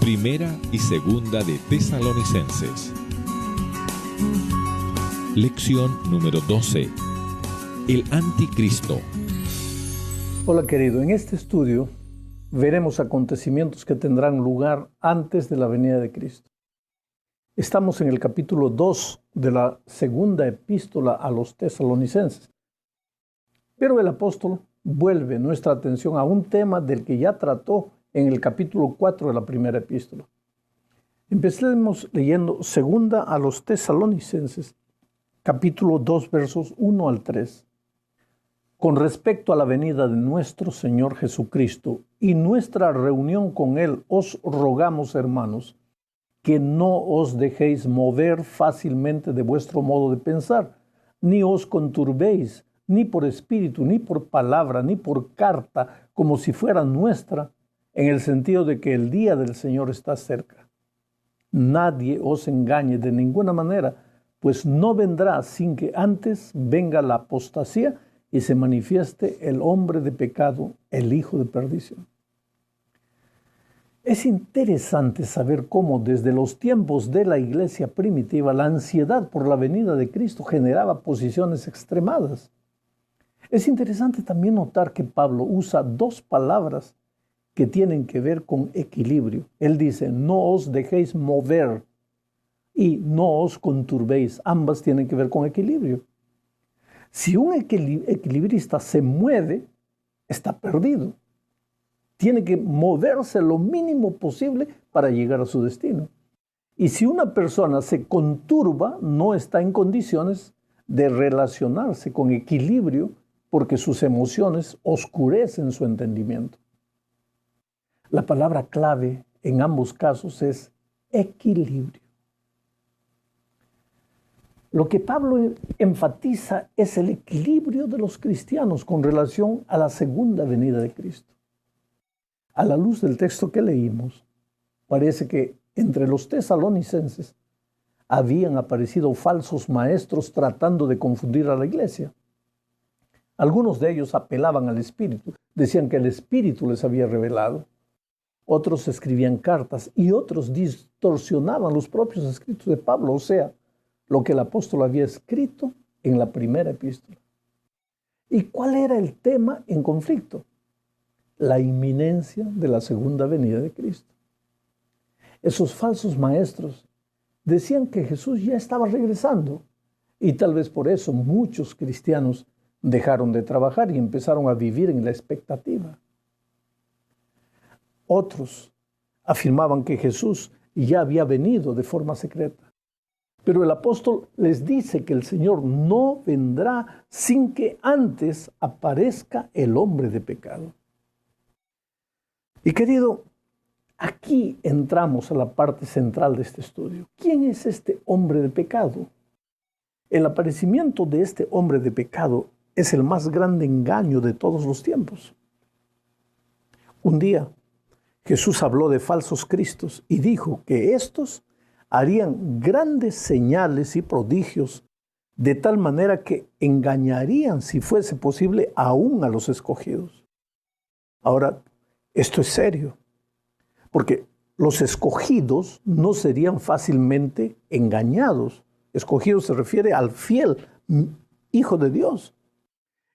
Primera y Segunda de Tesalonicenses. Lección número 12. El Anticristo. Hola querido, en este estudio veremos acontecimientos que tendrán lugar antes de la venida de Cristo. Estamos en el capítulo 2 de la segunda epístola a los tesalonicenses. Pero el apóstol vuelve nuestra atención a un tema del que ya trató en el capítulo 4 de la primera epístola. Empecemos leyendo segunda a los tesalonicenses, capítulo 2, versos 1 al 3. Con respecto a la venida de nuestro Señor Jesucristo y nuestra reunión con Él, os rogamos, hermanos, que no os dejéis mover fácilmente de vuestro modo de pensar, ni os conturbéis, ni por espíritu, ni por palabra, ni por carta, como si fuera nuestra, en el sentido de que el día del Señor está cerca. Nadie os engañe de ninguna manera, pues no vendrá sin que antes venga la apostasía y se manifieste el hombre de pecado, el hijo de perdición. Es interesante saber cómo desde los tiempos de la iglesia primitiva la ansiedad por la venida de Cristo generaba posiciones extremadas. Es interesante también notar que Pablo usa dos palabras que tienen que ver con equilibrio. Él dice, no os dejéis mover y no os conturbéis. Ambas tienen que ver con equilibrio. Si un equilibrista se mueve, está perdido. Tiene que moverse lo mínimo posible para llegar a su destino. Y si una persona se conturba, no está en condiciones de relacionarse con equilibrio porque sus emociones oscurecen su entendimiento. La palabra clave en ambos casos es equilibrio. Lo que Pablo enfatiza es el equilibrio de los cristianos con relación a la segunda venida de Cristo. A la luz del texto que leímos, parece que entre los tesalonicenses habían aparecido falsos maestros tratando de confundir a la iglesia. Algunos de ellos apelaban al Espíritu, decían que el Espíritu les había revelado. Otros escribían cartas y otros distorsionaban los propios escritos de Pablo, o sea, lo que el apóstol había escrito en la primera epístola. ¿Y cuál era el tema en conflicto? La inminencia de la segunda venida de Cristo. Esos falsos maestros decían que Jesús ya estaba regresando y tal vez por eso muchos cristianos dejaron de trabajar y empezaron a vivir en la expectativa. Otros afirmaban que Jesús ya había venido de forma secreta. Pero el apóstol les dice que el Señor no vendrá sin que antes aparezca el hombre de pecado. Y querido, aquí entramos a la parte central de este estudio. ¿Quién es este hombre de pecado? El aparecimiento de este hombre de pecado es el más grande engaño de todos los tiempos. Un día, Jesús habló de falsos cristos y dijo que estos harían grandes señales y prodigios de tal manera que engañarían, si fuese posible, aún a los escogidos. Ahora, esto es serio, porque los escogidos no serían fácilmente engañados. Escogidos se refiere al fiel Hijo de Dios.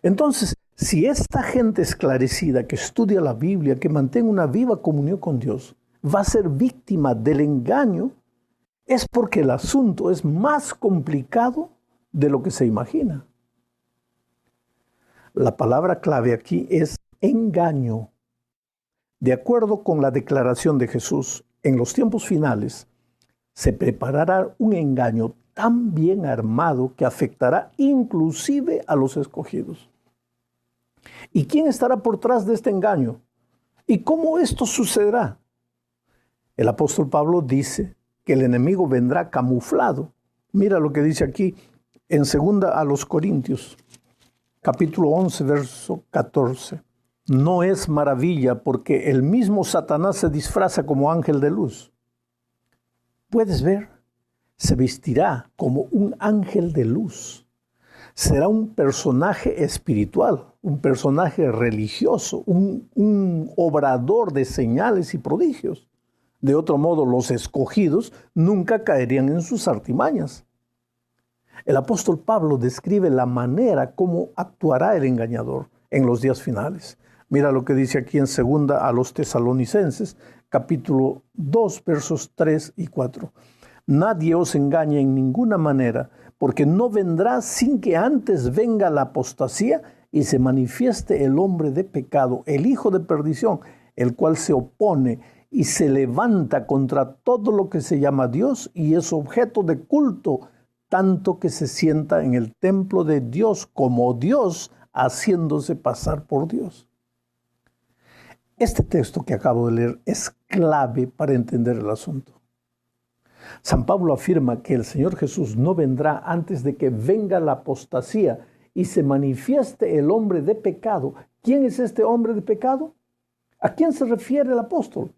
Entonces, si esta gente esclarecida que estudia la Biblia, que mantiene una viva comunión con Dios, va a ser víctima del engaño, es porque el asunto es más complicado de lo que se imagina. La palabra clave aquí es engaño. De acuerdo con la declaración de Jesús, en los tiempos finales se preparará un engaño tan bien armado que afectará inclusive a los escogidos. ¿Y quién estará por detrás de este engaño? ¿Y cómo esto sucederá? El apóstol Pablo dice que el enemigo vendrá camuflado. Mira lo que dice aquí en 2 a los Corintios, capítulo 11, verso 14. No es maravilla porque el mismo Satanás se disfraza como ángel de luz. ¿Puedes ver? Se vestirá como un ángel de luz. Será un personaje espiritual, un personaje religioso, un obrador de señales y prodigios. De otro modo, los escogidos nunca caerían en sus artimañas. El apóstol Pablo describe la manera como actuará el engañador en los días finales. Mira lo que dice aquí en segunda a los Tesalonicenses, capítulo 2, versos 3 y 4. Nadie os engañe en ninguna manera, porque no vendrá sin que antes venga la apostasía y se manifieste el hombre de pecado, el hijo de perdición, el cual se opone y se levanta contra todo lo que se llama Dios y es objeto de culto, tanto que se sienta en el templo de Dios como Dios, haciéndose pasar por Dios. Este texto que acabo de leer es clave para entender el asunto. San Pablo afirma que el Señor Jesús no vendrá antes de que venga la apostasía y se manifieste el hombre de pecado. ¿Quién es este hombre de pecado? ¿A quién se refiere el apóstol?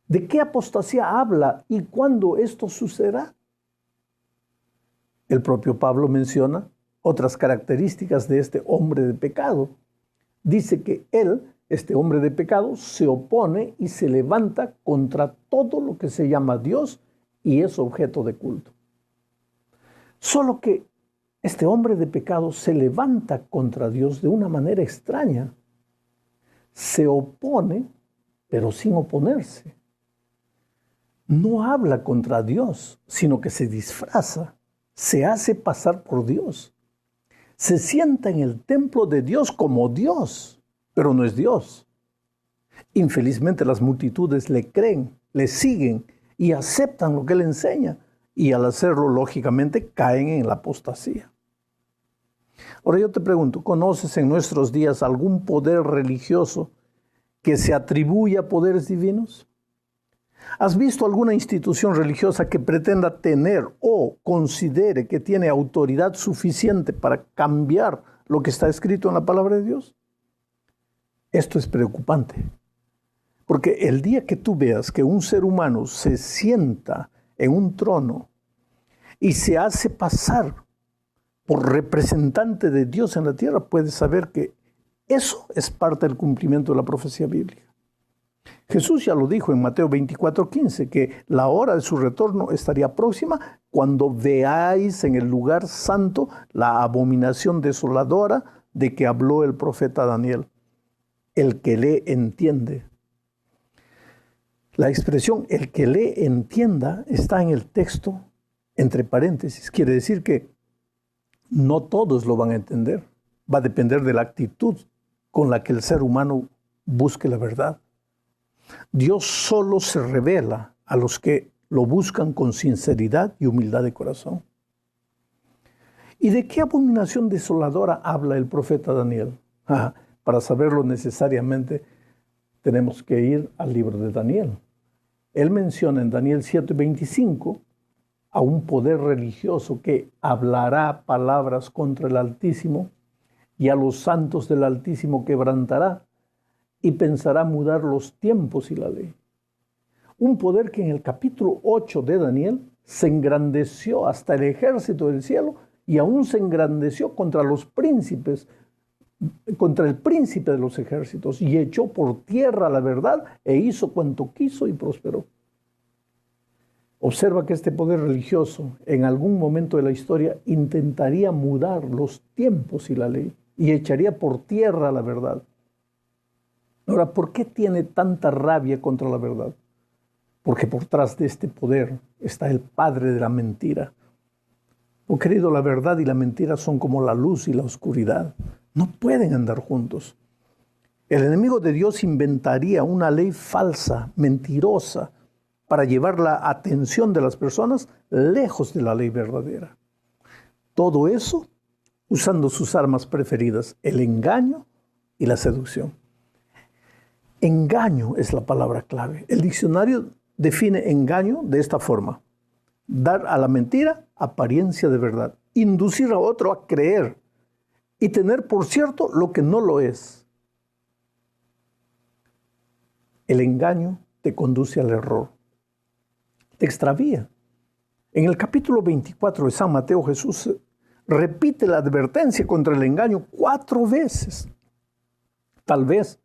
¿De qué apostasía habla y cuándo esto sucederá? El propio Pablo menciona otras características de este hombre de pecado. Dice que él, este hombre de pecado, se opone y se levanta contra todo lo que se llama Dios y es objeto de culto. Solo que este hombre de pecado se levanta contra Dios de una manera extraña. Se opone, pero sin oponerse. No habla contra Dios, sino que se disfraza, se hace pasar por Dios. Se sienta en el templo de Dios como Dios, pero no es Dios. Infelizmente las multitudes le creen, le siguen y aceptan lo que él enseña, y al hacerlo, lógicamente, caen en la apostasía. Ahora yo te pregunto, ¿conoces en nuestros días algún poder religioso que se atribuya a poderes divinos? ¿Has visto alguna institución religiosa que pretenda tener o considere que tiene autoridad suficiente para cambiar lo que está escrito en la palabra de Dios? Esto es preocupante, porque el día que tú veas que un ser humano se sienta en un trono y se hace pasar por representante de Dios en la tierra, puedes saber que eso es parte del cumplimiento de la profecía bíblica. Jesús ya lo dijo en Mateo 24:15, que la hora de su retorno estaría próxima cuando veáis en el lugar santo la abominación desoladora de que habló el profeta Daniel. El que lee entiende. La expresión el que lee entienda está en el texto entre paréntesis. Quiere decir que no todos lo van a entender. Va a depender de la actitud con la que el ser humano busque la verdad. Dios solo se revela a los que lo buscan con sinceridad y humildad de corazón. ¿Y de qué abominación desoladora habla el profeta Daniel? Para saberlo necesariamente tenemos que ir al libro de Daniel. Él menciona en Daniel 7:25 a un poder religioso que hablará palabras contra el Altísimo y a los santos del Altísimo quebrantará y pensará mudar los tiempos y la ley. Un poder que en el capítulo 8 de Daniel se engrandeció hasta el ejército del cielo y aún se engrandeció contra los príncipes, contra el príncipe de los ejércitos, y echó por tierra la verdad e hizo cuanto quiso y prosperó. Observa que este poder religioso en algún momento de la historia intentaría mudar los tiempos y la ley y echaría por tierra la verdad. Ahora, ¿por qué tiene tanta rabia contra la verdad? Porque por detrás de este poder está el padre de la mentira. Oh, querido, la verdad y la mentira son como la luz y la oscuridad. No pueden andar juntos. El enemigo de Dios inventaría una ley falsa, mentirosa, para llevar la atención de las personas lejos de la ley verdadera. Todo eso usando sus armas preferidas, el engaño y la seducción. Engaño es la palabra clave. El diccionario define engaño de esta forma: dar a la mentira apariencia de verdad, inducir a otro a creer y tener por cierto lo que no lo es. El engaño te conduce al error, te extravía. En el capítulo 24 de San Mateo, Jesús repite la advertencia contra el engaño 4 veces. Tal vez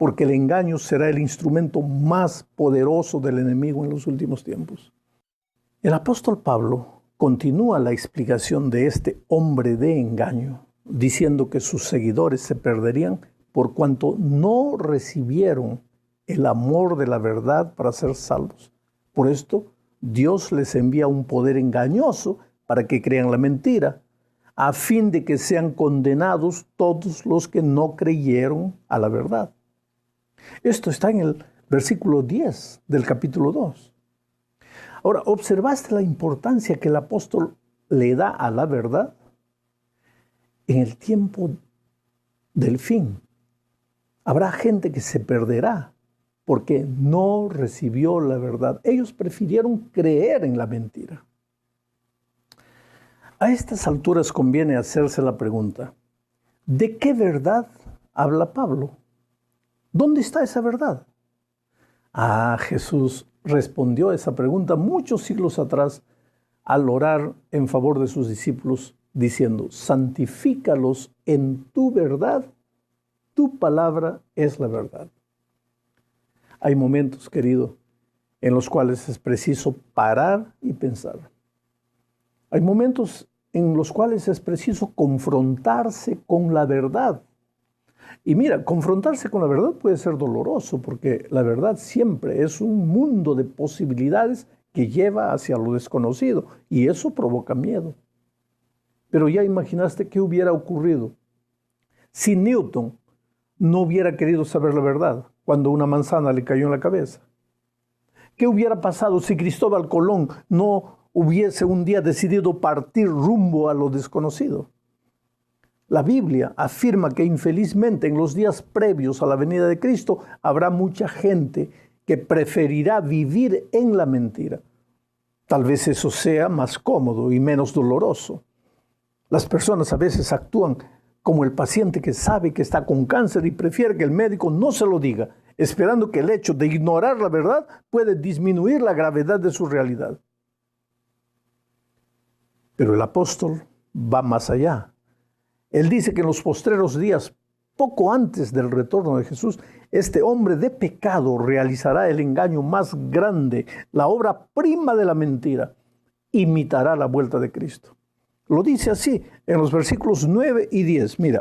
porque el engaño será el instrumento más poderoso del enemigo en los últimos tiempos. El apóstol Pablo continúa la explicación de este hombre de engaño, diciendo que sus seguidores se perderían por cuanto no recibieron el amor de la verdad para ser salvos. Por esto, Dios les envía un poder engañoso para que crean la mentira, a fin de que sean condenados todos los que no creyeron a la verdad. Esto está en el versículo 10 del capítulo 2. Ahora, ¿observaste la importancia que el apóstol le da a la verdad? En el tiempo del fin, habrá gente que se perderá porque no recibió la verdad. Ellos prefirieron creer en la mentira. A estas alturas conviene hacerse la pregunta, ¿de qué verdad habla Pablo? ¿Dónde está esa verdad? Jesús respondió a esa pregunta muchos siglos atrás al orar en favor de sus discípulos, diciendo, santifícalos en tu verdad, tu palabra es la verdad. Hay momentos, querido, en los cuales es preciso parar y pensar. Hay momentos en los cuales es preciso confrontarse con la verdad. Y mira, confrontarse con la verdad puede ser doloroso porque la verdad siempre es un mundo de posibilidades que lleva hacia lo desconocido y eso provoca miedo. Pero ya imaginaste qué hubiera ocurrido si Newton no hubiera querido saber la verdad cuando una manzana le cayó en la cabeza. ¿Qué hubiera pasado si Cristóbal Colón no hubiese un día decidido partir rumbo a lo desconocido? La Biblia afirma que infelizmente en los días previos a la venida de Cristo habrá mucha gente que preferirá vivir en la mentira. Tal vez eso sea más cómodo y menos doloroso. Las personas a veces actúan como el paciente que sabe que está con cáncer y prefiere que el médico no se lo diga, esperando que el hecho de ignorar la verdad puede disminuir la gravedad de su realidad. Pero el apóstol va más allá. Él dice que en los postreros días, poco antes del retorno de Jesús, este hombre de pecado realizará el engaño más grande, la obra prima de la mentira, imitará la vuelta de Cristo. Lo dice así en los versículos 9 y 10. Mira,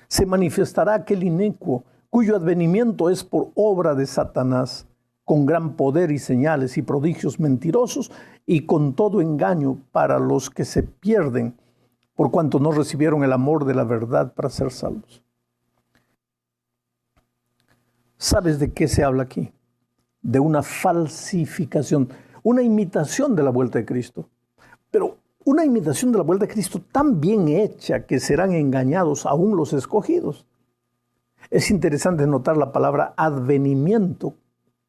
se manifestará aquel inicuo cuyo advenimiento es por obra de Satanás, con gran poder y señales y prodigios mentirosos y con todo engaño para los que se pierden, por cuanto no recibieron el amor de la verdad para ser salvos. ¿Sabes de qué se habla aquí? De una falsificación, una imitación de la vuelta de Cristo. Pero una imitación de la vuelta de Cristo tan bien hecha que serán engañados aún los escogidos. Es interesante notar la palabra advenimiento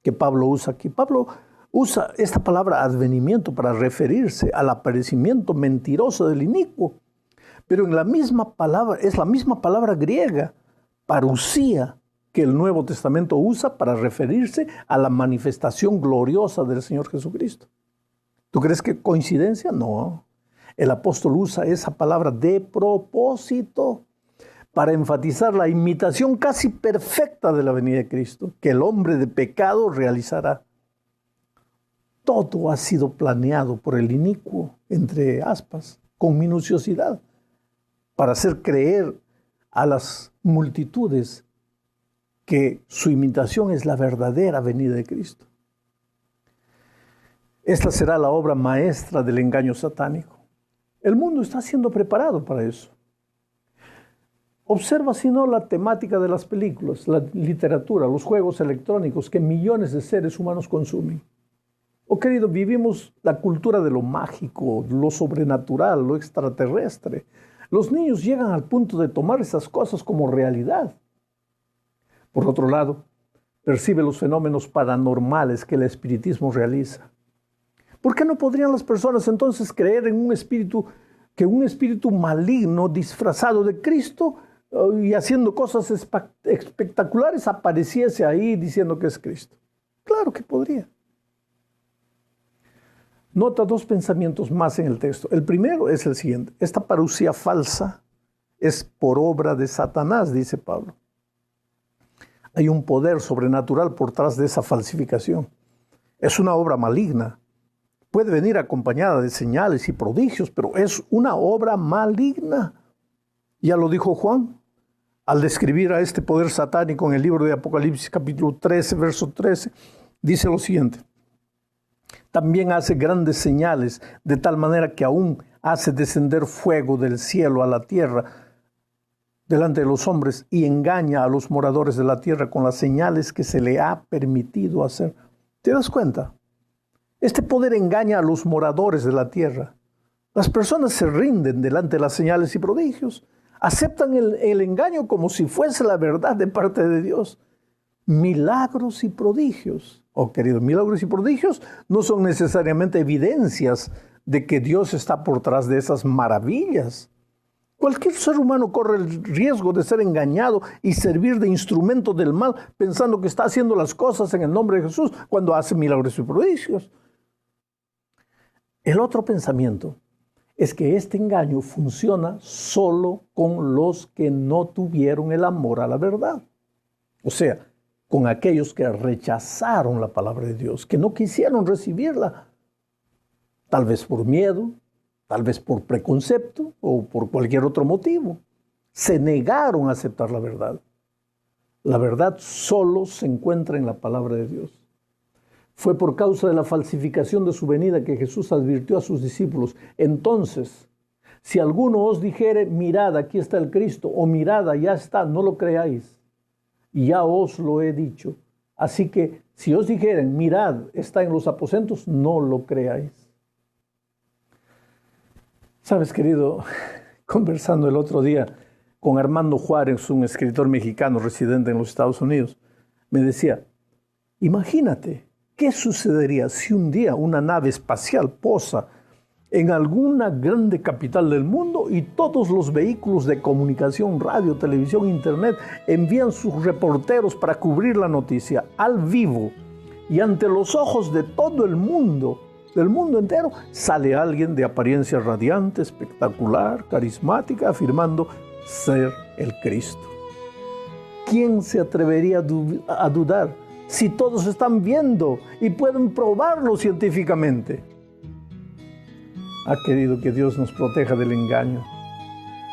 que Pablo usa aquí. Pablo usa esta palabra advenimiento para referirse al aparecimiento mentiroso del inicuo. Pero en la misma palabra, es la misma palabra griega, parusía, que el Nuevo Testamento usa para referirse a la manifestación gloriosa del Señor Jesucristo. ¿Tú crees que coincidencia? No. El apóstol usa esa palabra de propósito para enfatizar la imitación casi perfecta de la venida de Cristo, que el hombre de pecado realizará. Todo ha sido planeado por el inicuo, entre aspas, con minuciosidad, para hacer creer a las multitudes que su imitación es la verdadera venida de Cristo. Esta será la obra maestra del engaño satánico. El mundo está siendo preparado para eso. Observa, si no, la temática de las películas, la literatura, los juegos electrónicos que millones de seres humanos consumen. Oh, querido, vivimos la cultura de lo mágico, lo sobrenatural, lo extraterrestre. Los niños llegan al punto de tomar esas cosas como realidad. Por otro lado, percibe los fenómenos paranormales que el espiritismo realiza. ¿Por qué no podrían las personas entonces creer en un espíritu maligno disfrazado de Cristo y haciendo cosas espectaculares apareciese ahí diciendo que es Cristo? Claro que podría. Nota dos pensamientos más en el texto. El primero es el siguiente. Esta parusía falsa es por obra de Satanás, dice Pablo. Hay un poder sobrenatural por detrás de esa falsificación. Es una obra maligna. Puede venir acompañada de señales y prodigios, pero es una obra maligna. Ya lo dijo Juan al describir a este poder satánico en el libro de Apocalipsis capítulo 13, verso 13. Dice lo siguiente: también hace grandes señales, de tal manera que aún hace descender fuego del cielo a la tierra delante de los hombres y engaña a los moradores de la tierra con las señales que se le ha permitido hacer. ¿Te das cuenta? Este poder engaña a los moradores de la tierra. Las personas se rinden delante de las señales y prodigios. Aceptan el engaño como si fuese la verdad de parte de Dios. Milagros y prodigios. Oh, queridos, milagros y prodigios no son necesariamente evidencias de que Dios está por detrás de esas maravillas. Cualquier ser humano corre el riesgo de ser engañado y servir de instrumento del mal pensando que está haciendo las cosas en el nombre de Jesús cuando hace milagros y prodigios. El otro pensamiento es que este engaño funciona solo con los que no tuvieron el amor a la verdad. O sea, con aquellos que rechazaron la palabra de Dios, que no quisieron recibirla, tal vez por miedo, tal vez por preconcepto o por cualquier otro motivo. Se negaron a aceptar la verdad. La verdad solo se encuentra en la palabra de Dios. Fue por causa de la falsificación de su venida que Jesús advirtió a sus discípulos: entonces, si alguno os dijere, mirad, aquí está el Cristo, o mirad, allá está, no lo creáis. Ya os lo he dicho. Así que si os dijeren, mirad, está en los aposentos, no lo creáis. Sabes, querido, conversando el otro día con Armando Juárez, un escritor mexicano residente en los Estados Unidos, me decía, imagínate, ¿qué sucedería si un día una nave espacial posa en alguna grande capital del mundo y todos los vehículos de comunicación, radio, televisión, internet envían sus reporteros para cubrir la noticia al vivo y ante los ojos de todo el mundo, del mundo entero, sale alguien de apariencia radiante, espectacular, carismática, afirmando ser el Cristo? ¿Quién se atrevería a dudar si todos están viendo y pueden probarlo científicamente? Ha querido que Dios nos proteja del engaño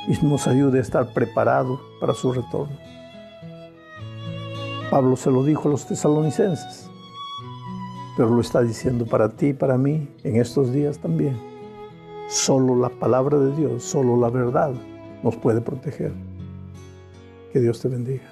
y nos ayude a estar preparados para su retorno. Pablo se lo dijo a los tesalonicenses, pero lo está diciendo para ti y para mí en estos días también. Solo la palabra de Dios, solo la verdad nos puede proteger. Que Dios te bendiga.